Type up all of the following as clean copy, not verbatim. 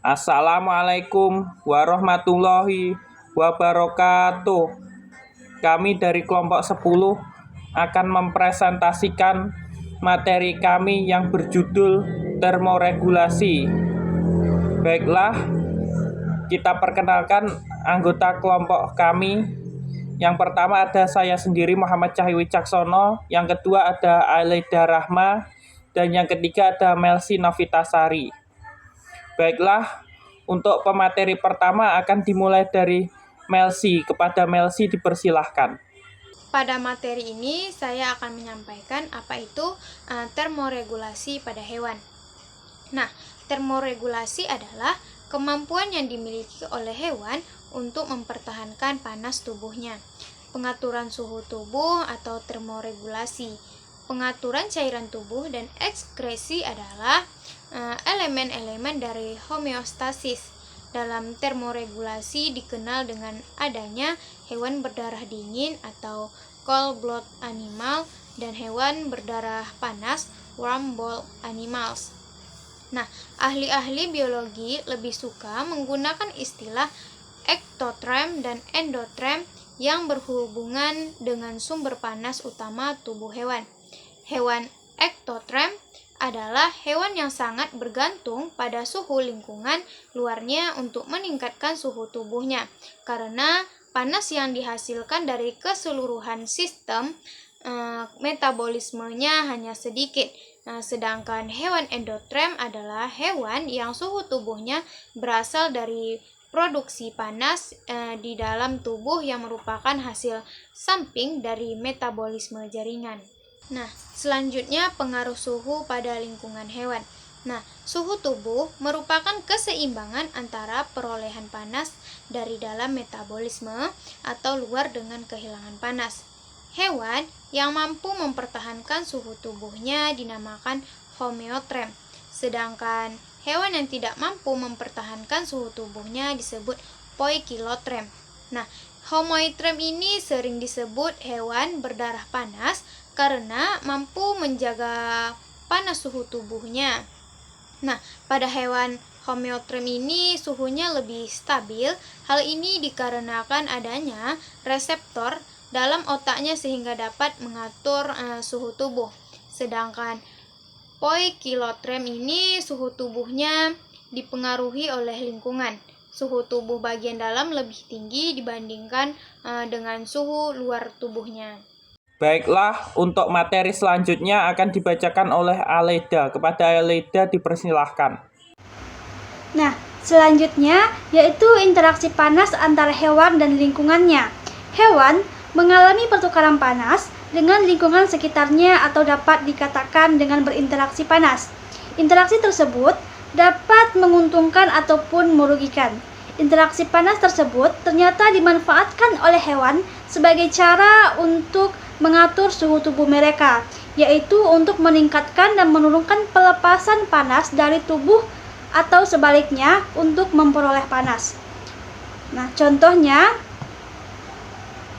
Assalamualaikum warahmatullahi wabarakatuh. Kami dari kelompok 10 akan mempresentasikan materi kami yang berjudul termoregulasi. Baiklah, kita perkenalkan anggota kelompok kami. Yang pertama ada saya sendiri, Muhammad Cahyo Wicaksono. Yang kedua ada Aileda Rahma. Dan yang ketiga ada Melsi Novitasari. Baiklah, untuk pemateri pertama akan dimulai dari Melsi. Kepada Melsi dipersilahkan. Pada materi ini saya akan menyampaikan apa itu termoregulasi pada hewan. Nah, termoregulasi adalah kemampuan yang dimiliki oleh hewan untuk mempertahankan panas tubuhnya. Pengaturan suhu tubuh atau termoregulasi. Pengaturan cairan tubuh dan ekskresi adalah elemen-elemen dari homeostasis. Dalam termoregulasi dikenal dengan adanya hewan berdarah dingin atau cold blood animal dan hewan berdarah panas warm blood animals. Nah, ahli-ahli biologi lebih suka menggunakan istilah ektoterm dan endoterm yang berhubungan dengan sumber panas utama tubuh hewan. Hewan ektoterm adalah hewan yang sangat bergantung pada suhu lingkungan luarnya untuk meningkatkan suhu tubuhnya, karena panas yang dihasilkan dari keseluruhan sistem metabolismenya hanya sedikit. Sedangkan hewan endoterm adalah hewan yang suhu tubuhnya berasal dari produksi panas di dalam tubuh yang merupakan hasil samping dari metabolisme jaringan. Nah, selanjutnya pengaruh suhu pada lingkungan hewan. Nah, suhu tubuh merupakan keseimbangan antara perolehan panas dari dalam metabolisme atau luar dengan kehilangan panas. Hewan yang mampu mempertahankan suhu tubuhnya dinamakan homeoterm, sedangkan hewan yang tidak mampu mempertahankan suhu tubuhnya disebut poikiloterm. Nah, homeoterm ini sering disebut hewan berdarah panas karena mampu menjaga panas suhu tubuhnya. Nah, pada hewan homeoterm ini suhunya lebih stabil. Hal ini dikarenakan adanya reseptor dalam otaknya sehingga dapat mengatur suhu tubuh. Sedangkan poikiloterm ini suhu tubuhnya dipengaruhi oleh lingkungan. Suhu tubuh bagian dalam lebih tinggi dibandingkan dengan suhu luar tubuhnya. Baiklah, untuk materi selanjutnya akan dibacakan oleh Aileda. Kepada Aileda dipersilahkan. Nah, selanjutnya yaitu interaksi panas antara hewan dan lingkungannya. Hewan mengalami pertukaran panas dengan lingkungan sekitarnya atau dapat dikatakan dengan berinteraksi panas. Interaksi tersebut dapat menguntungkan ataupun merugikan. Interaksi panas tersebut ternyata dimanfaatkan oleh hewan sebagai cara untuk mengatur suhu tubuh mereka, yaitu untuk meningkatkan dan menurunkan pelepasan panas dari tubuh atau sebaliknya untuk memperoleh panas. Nah, contohnya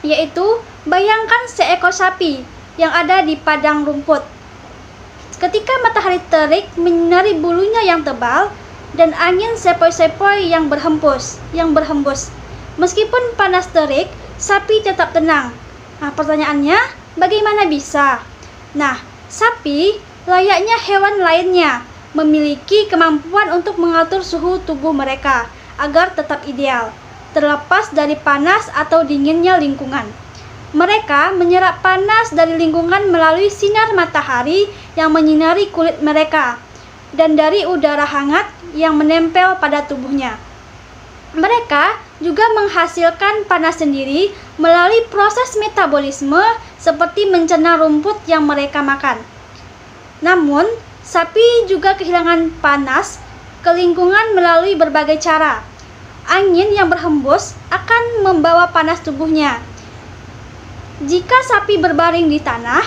yaitu bayangkan seekor sapi yang ada di padang rumput. Ketika matahari terik menyinari bulunya yang tebal dan angin sepoi-sepoi yang berhembus. Meskipun panas terik, sapi tetap tenang. Nah, pertanyaannya, bagaimana bisa? Nah, sapi layaknya hewan lainnya memiliki kemampuan untuk mengatur suhu tubuh mereka agar tetap ideal, terlepas dari panas atau dinginnya lingkungan. Mereka menyerap panas dari lingkungan melalui sinar matahari yang menyinari kulit mereka dan dari udara hangat yang menempel pada tubuhnya. Mereka juga menghasilkan panas sendiri melalui proses metabolisme seperti mencerna rumput yang mereka makan. Namun, sapi juga kehilangan panas ke lingkungan melalui berbagai cara. Angin yang berhembus akan membawa panas tubuhnya. Jika sapi berbaring di tanah,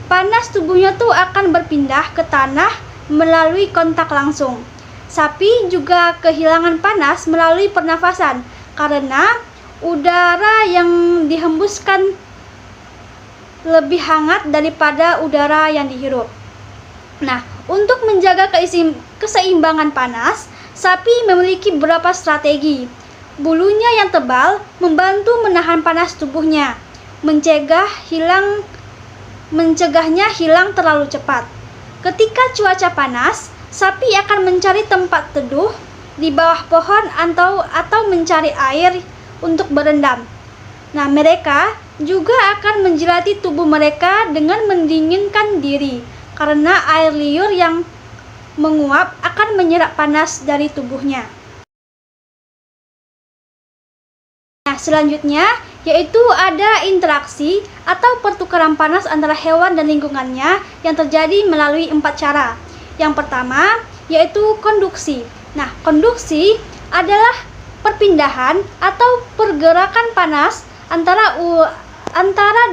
panas tubuhnya tuh akan berpindah ke tanah melalui kontak langsung. Sapi juga kehilangan panas melalui pernafasan karena udara yang dihembuskan lebih hangat daripada udara yang dihirup. Nah, untuk menjaga keseimbangan panas, sapi memiliki beberapa strategi. Bulunya yang tebal membantu menahan panas tubuhnya, mencegahnya hilang terlalu cepat. Ketika cuaca panas, sapi akan mencari tempat teduh di bawah pohon atau mencari air untuk berendam. Nah, mereka juga akan menjilati tubuh mereka dengan mendinginkan diri, karena air liur yang menguap akan menyerap panas dari tubuhnya. Nah, selanjutnya yaitu ada interaksi atau pertukaran panas antara hewan dan lingkungannya yang terjadi melalui 4 cara. Yang pertama yaitu konduksi. Nah, konduksi adalah perpindahan atau pergerakan panas antara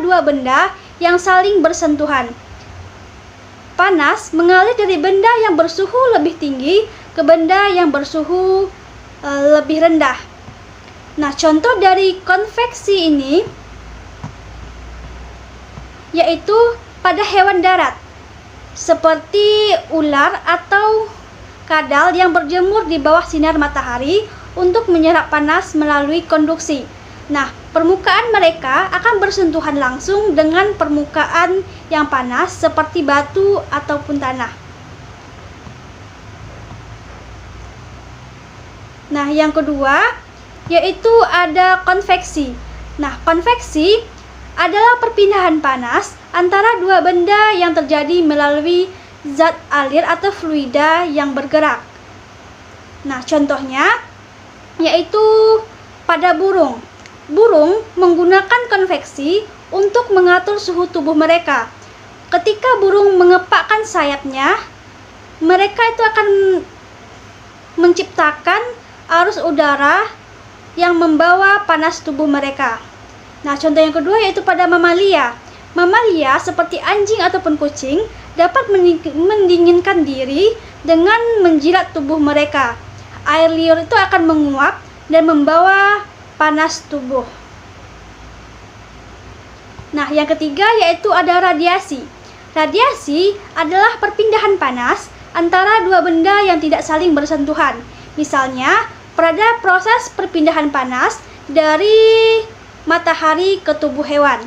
dua benda yang saling bersentuhan. Panas mengalir dari benda yang bersuhu lebih tinggi ke benda yang bersuhu lebih rendah. Nah, contoh dari konveksi ini yaitu pada hewan darat, seperti ular atau kadal yang berjemur di bawah sinar matahari untuk menyerap panas melalui konduksi. Nah, permukaan mereka akan bersentuhan langsung dengan permukaan yang panas seperti batu ataupun tanah. Nah, yang kedua yaitu ada konveksi. Nah, konveksi adalah perpindahan panas antara dua benda yang terjadi melalui zat alir atau fluida yang bergerak. Nah, contohnya yaitu pada burung. Burung menggunakan konveksi untuk mengatur suhu tubuh mereka. Ketika burung mengepakkan sayapnya, mereka itu akan menciptakan arus udara yang membawa panas tubuh mereka. Nah, contoh yang kedua yaitu pada mamalia. Mamalia seperti anjing ataupun kucing dapat mendinginkan diri dengan menjilat tubuh mereka. Air liur itu akan menguap dan membawa panas tubuh. Nah, yang ketiga yaitu ada radiasi. Radiasi adalah perpindahan panas antara dua benda yang tidak saling bersentuhan. Misalnya, pada proses perpindahan panas dari matahari ke tubuh hewan.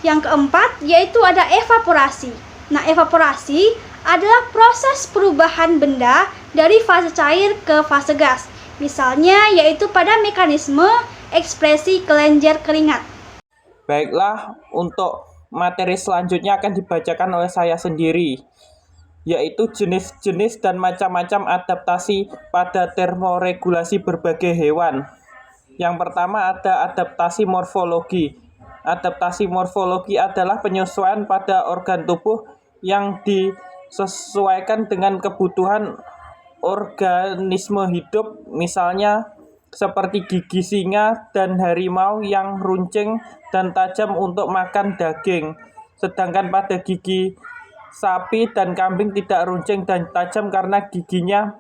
Yang keempat yaitu ada evaporasi. Nah, evaporasi adalah proses perubahan benda dari fase cair ke fase gas. Misalnya yaitu pada mekanisme ekspresi kelenjar keringat. Baiklah, untuk materi selanjutnya akan dibacakan oleh saya sendiri, yaitu jenis-jenis dan macam-macam adaptasi pada termoregulasi berbagai hewan. Yang pertama ada adaptasi morfologi. Adaptasi morfologi adalah penyesuaian pada organ tubuh yang disesuaikan dengan kebutuhan organisme hidup, misalnya seperti gigi singa dan harimau yang runcing dan tajam untuk makan daging. Sedangkan pada gigi sapi dan kambing tidak runcing dan tajam karena giginya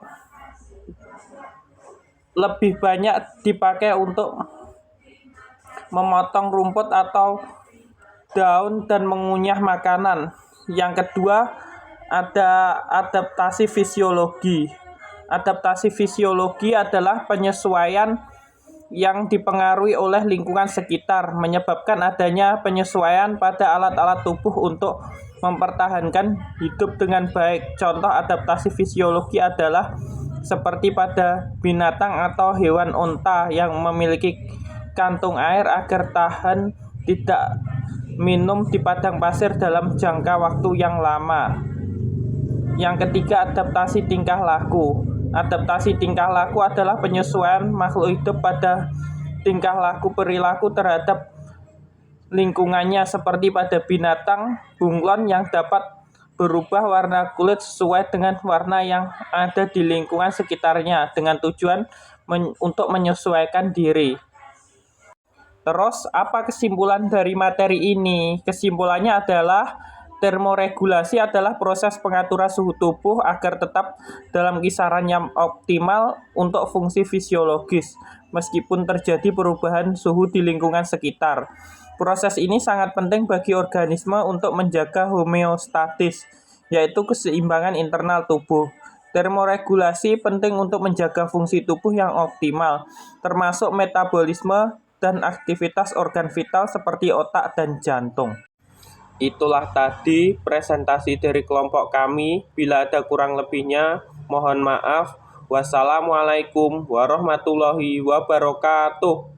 lebih banyak dipakai untuk memotong rumput atau daun dan mengunyah makanan. Yang kedua, ada adaptasi fisiologi. Adaptasi fisiologi adalah penyesuaian yang dipengaruhi oleh lingkungan sekitar, menyebabkan adanya penyesuaian pada alat-alat tubuh untuk mempertahankan hidup dengan baik. Contoh adaptasi fisiologi adalah seperti pada binatang atau hewan unta yang memiliki kantung air agar tahan tidak minum di padang pasir dalam jangka waktu yang lama. Yang ketiga, adaptasi tingkah laku. Adaptasi tingkah laku adalah penyesuaian makhluk hidup pada tingkah laku perilaku terhadap lingkungannya, seperti pada binatang bunglon yang dapat berubah warna kulit sesuai dengan warna yang ada di lingkungan sekitarnya dengan tujuan untuk menyesuaikan diri. Terus, apa kesimpulan dari materi ini? Kesimpulannya adalah termoregulasi adalah proses pengaturan suhu tubuh agar tetap dalam kisaran yang optimal untuk fungsi fisiologis, meskipun terjadi perubahan suhu di lingkungan sekitar. Proses ini sangat penting bagi organisme untuk menjaga homeostatis, yaitu keseimbangan internal tubuh. Termoregulasi penting untuk menjaga fungsi tubuh yang optimal, termasuk metabolisme dan aktivitas organ vital seperti otak dan jantung. Itulah tadi presentasi dari kelompok kami. Bila ada kurang lebihnya, mohon maaf. Wassalamualaikum warahmatullahi wabarakatuh.